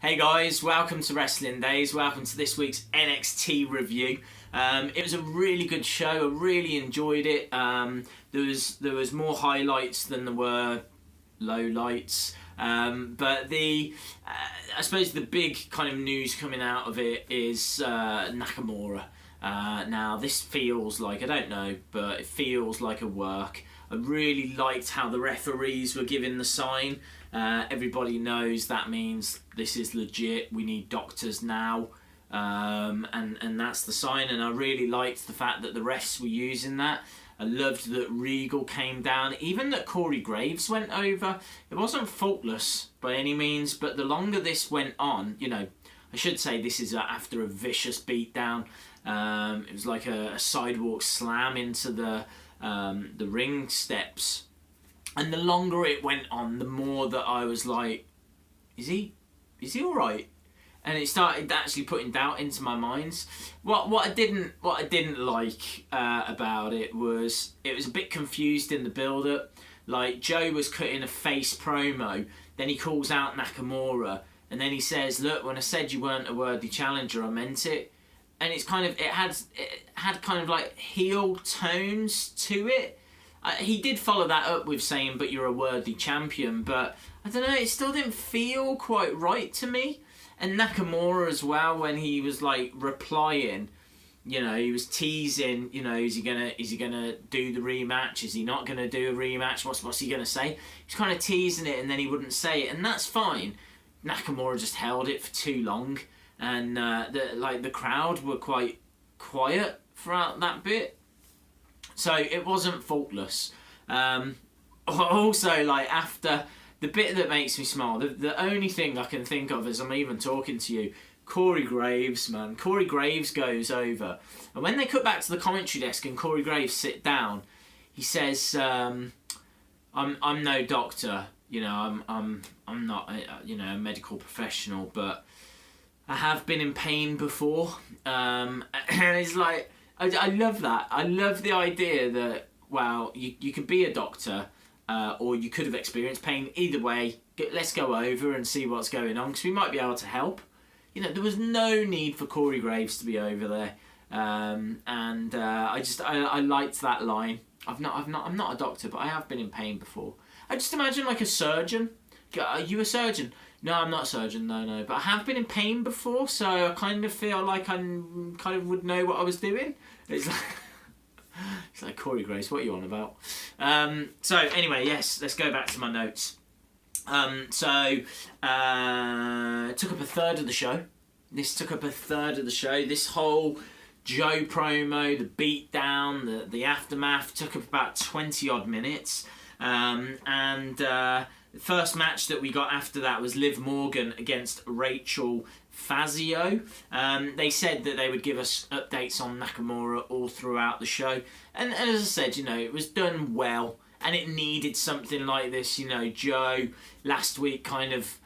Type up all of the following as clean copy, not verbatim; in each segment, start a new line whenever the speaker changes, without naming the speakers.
Hey guys, welcome to Wrestling Days. Welcome to this week's NXT review. It was a really good show. I really enjoyed it. There was more highlights than there were lowlights. But I suppose the big kind of news coming out of it is Nakamura. Now this feels like, I don't know, but it feels like a work. I really liked how the referees were giving the sign. Everybody knows that means this is legit. We need doctors now, and that's the sign. And I really liked the fact that the refs were using that. I loved that Regal came down, even that Corey Graves went over. It wasn't faultless by any means, but the longer this went on, I should say this is after a vicious beatdown. It was like a sidewalk slam into the ring steps. And the longer it went on, the more that I was like, is he all right? And it started actually putting doubt into my mind. What I didn't like about it was a bit confused in the build-up. Like, Joe was cutting a face promo, then he calls out Nakamura, and then he says, "Look, when I said you weren't a worthy challenger, I meant it." And it had kind of like heel tones to it. He did follow that up with saying, "But you're a worthy champion," but I don't know, it still didn't feel quite right to me. And Nakamura as well, when he was like replying, he was teasing, is he gonna do the rematch? Is he not gonna do a rematch? What's he gonna say? He's kind of teasing it, and then he wouldn't say it, and that's fine. Nakamura just held it for too long, and the crowd were quite quiet throughout that bit. So it wasn't faultless. Also, after the bit that makes me smile, the only thing I can think of as I'm even talking to you, Corey Graves, man. Corey Graves goes over, and when they cut back to the commentary desk and Corey Graves sit down, he says, "I'm no doctor, I'm not a medical professional, but I have been in pain before," and it's like, I love that. I love the idea that, well, you could be a doctor, or you could have experienced pain. Either way, let's go over and see what's going on, because we might be able to help. There was no need for Corey Graves to be over there, and I liked that line. I'm not a doctor, but I have been in pain before. I just imagine like a surgeon. Are you a surgeon? No, I'm not a surgeon, no. But I have been in pain before, so I kind of feel like I kind of would know what I was doing. It's like Corey Graves, what are you on about? So anyway, yes, let's go back to my notes. It took up a third of the show. This whole Joe promo, the beatdown, the aftermath took up about 20 odd minutes. The first match that we got after that was Liv Morgan against Rachel Fazio. They said that they would give us updates on Nakamura all throughout the show. And as I said, it was done well. And it needed something like this. Joe last week kind of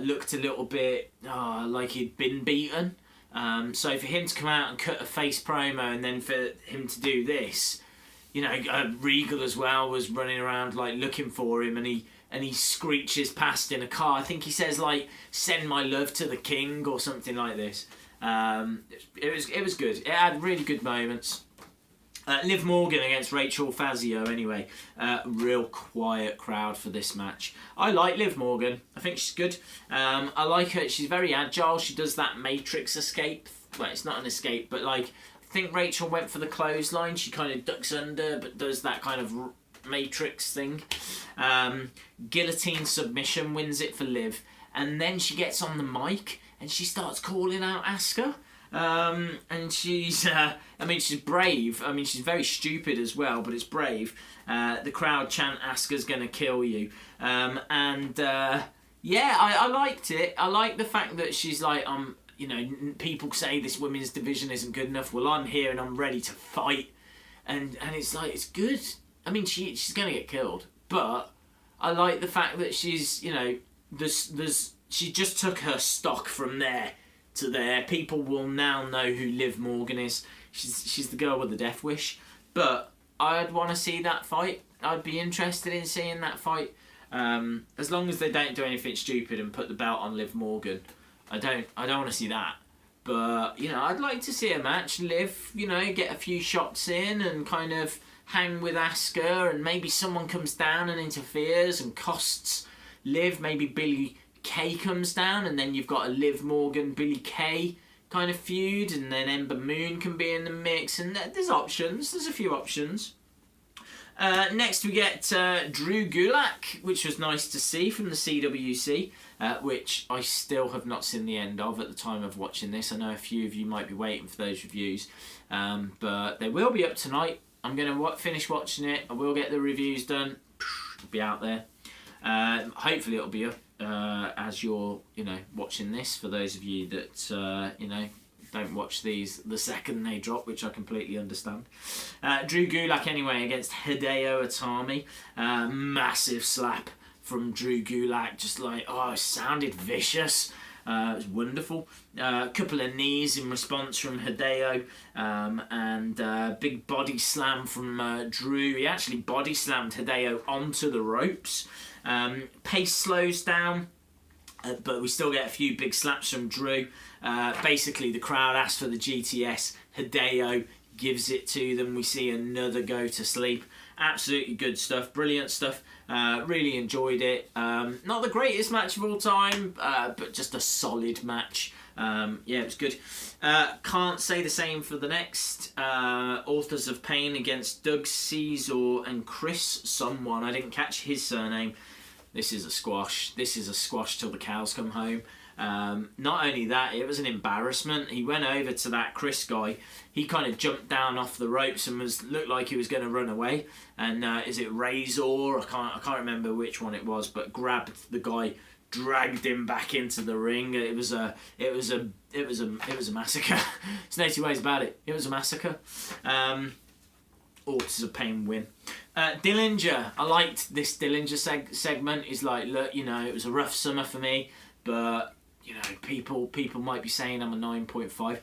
looked a little bit like he'd been beaten. So for him to come out and cut a face promo, and then for him to do this, Regal as well was running around like looking for him, and he screeches past in a car. I think he says like, "Send my love to the king" or something like this. It was good. It had really good moments. Liv Morgan against Rachel Fazio anyway. Real quiet crowd for this match. I like Liv Morgan. I think she's good. I like her. She's very agile. She does that Matrix escape. Well, it's not an escape, but like, I think Rachel went for the clothesline. She kind of ducks under, but does that kind of Matrix thing. Guillotine submission wins it for Liv, and then she gets on the mic and she starts calling out Asuka. And she's brave. She's very stupid as well, but it's brave. The crowd chant, "Asuka's gonna kill you." I liked it. I like the fact that she's like, people say this women's division isn't good enough. Well, I'm here and I'm ready to fight. And it's like, it's good. She's gonna get killed, but I like the fact that she's, she just took her stock from there to there. People will now know who Liv Morgan is. She's the girl with the death wish. But I'd want to see that fight. I'd be interested in seeing that fight. As long as they don't do anything stupid and put the belt on Liv Morgan, I don't want to see that. But, you know, I'd like to see a match. Liv, you know, get a few shots in and kind of hang with Asuka, and maybe someone comes down and interferes and costs Liv. Maybe Billy Kay comes down, and then you've got a Liv Morgan, Billy Kay kind of feud, and then Ember Moon can be in the mix, and there's options. There's a few options. Next we get Drew Gulak, which was nice to see from the CWC, which I still have not seen the end of at the time of watching this. I know a few of you might be waiting for those reviews, but they will be up tonight. I'm going to finish watching it. I will get the reviews done. It'll be out there. Hopefully it'll be up as you're, you know, watching this. For those of you that, you know, don't watch these the second they drop, which I completely understand. Drew Gulak anyway against Hideo Itami. Massive slap from Drew Gulak, just like, oh, it sounded vicious. It was wonderful. A couple of knees in response from Hideo, and big body slam from Drew. He actually body slammed Hideo onto the ropes. Pace slows down, but we still get a few big slaps from Drew. Basically, the crowd asks for the GTS. Hideo gives it to them. We see another go to sleep. Absolutely good stuff. Brilliant stuff. Really enjoyed it. Not the greatest match of all time, but just a solid match. Yeah, it was good. Can't say the same for the next. Authors of Pain against Doug Caesar and Chris someone. I didn't catch his surname. This is a squash. This is a squash till the cows come home. Not only that, it was an embarrassment. He went over to that Chris guy. He kind of jumped down off the ropes and looked like he was going to run away. And is it Razor? I can't remember which one it was, but grabbed the guy, dragged him back into the ring. It was a massacre. There's no two ways about it. It was a massacre. Authors of Pain win. Dillinger. I liked this Dillinger segment. He's like, look, you know, it was a rough summer for me, but you know, people might be saying I'm a 9.5.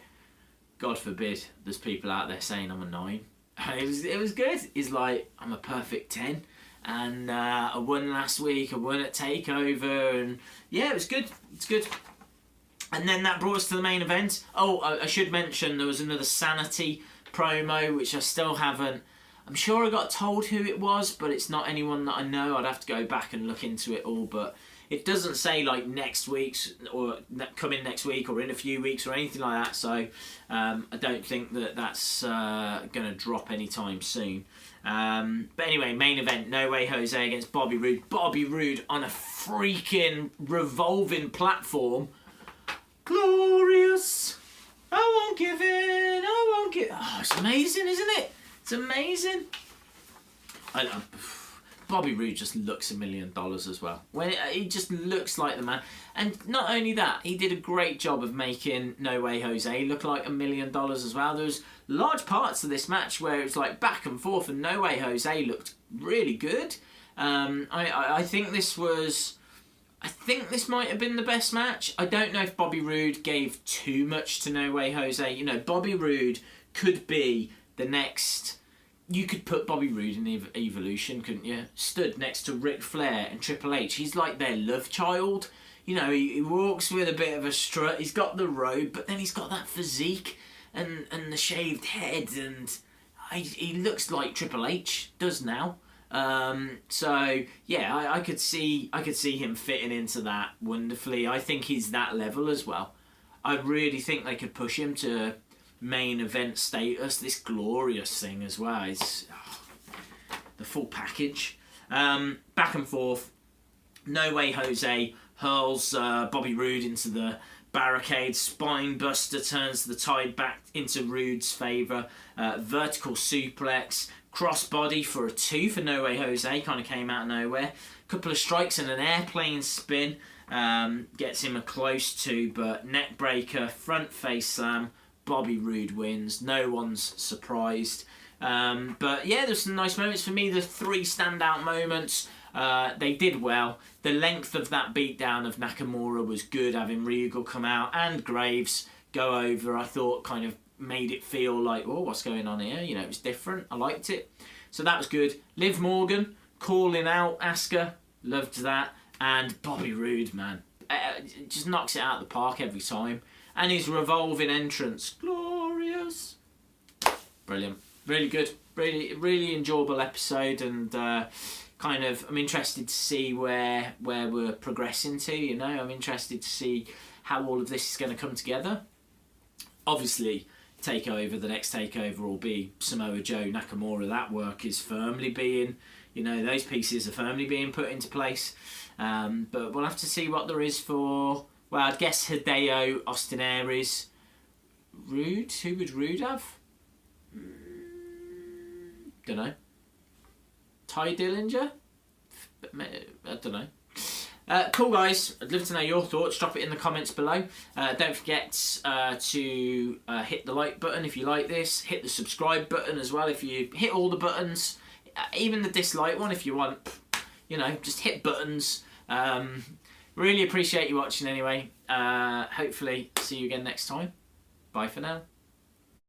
God forbid there's people out there saying I'm a 9. It was good. He's like, I'm a perfect 10. And I won last week. I won at TakeOver. And yeah, it was good. It's good. And then that brought us to the main event. Oh, I should mention there was another Sanity promo, which I still haven't. I'm sure I got told who it was, but it's not anyone that I know. I'd have to go back and look into it all, but it doesn't say like next week's or coming next week or in a few weeks or anything like that. So I don't think that that's going to drop anytime soon. But anyway, main event, No Way Jose against Bobby Roode. Bobby Roode on a freaking revolving platform. Glorious. I won't give in. I won't give. Oh, it's amazing, isn't it? It's amazing. Bobby Roode just looks $1 million as well. When he just looks like the man. And not only that, he did a great job of making No Way Jose look like $1 million as well. There was large parts of this match where it was like back and forth, and No Way Jose looked really good. I think this was. I think this might have been the best match. I don't know if Bobby Roode gave too much to No Way Jose. You know, Bobby Roode could be the next. You could put Bobby Roode in Evolution, couldn't you? Stood next to Ric Flair and Triple H. He's like their love child. You know, he walks with a bit of a strut. He's got the robe, but then he's got that physique and the shaved head, and he looks like Triple H does now. So yeah, I could see him fitting into that wonderfully. I think he's that level as well. I really think they could push him to main event status. This glorious thing as well. It's the full package. Back and forth. No Way Jose hurls Bobby Roode into the barricade. Spine buster turns the tide back into Roode's favour. Vertical suplex. Crossbody for a 2 for No Way Jose. Kind of came out of nowhere. Couple of strikes and an airplane spin. Gets him a close 2, but neck breaker, front face slam. Bobby Roode wins. No one's surprised. But yeah, there's some nice moments for me. The 3 standout moments. They did well. The length of that beatdown of Nakamura was good. Having Regal come out and Graves go over, I thought kind of made it feel like, oh, what's going on here? You know, it was different. I liked it. So that was good. Liv Morgan calling out Asuka. Loved that. And Bobby Roode, man. Just knocks it out of the park every time. And his revolving entrance. Glorious. Brilliant. Really good. Really enjoyable episode. And kind of, I'm interested to see where we're progressing to, you know. I'm interested to see how all of this is going to come together. Obviously, the next takeover will be Samoa Joe, Nakamura. That work is firmly being, you know, those pieces are firmly being put into place. But we'll have to see what there is for, well, I'd guess Hideo, Austin Aries, Roode. Who would Roode have? Don't know. Ty Dillinger? I don't know. Cool, guys. I'd love to know your thoughts. Drop it in the comments below. Don't forget to hit the like button if you like this. Hit the subscribe button as well if you hit all the buttons. Even the dislike one if you want. You know, just hit buttons. Really appreciate you watching anyway. Hopefully see you again next time. Bye for now.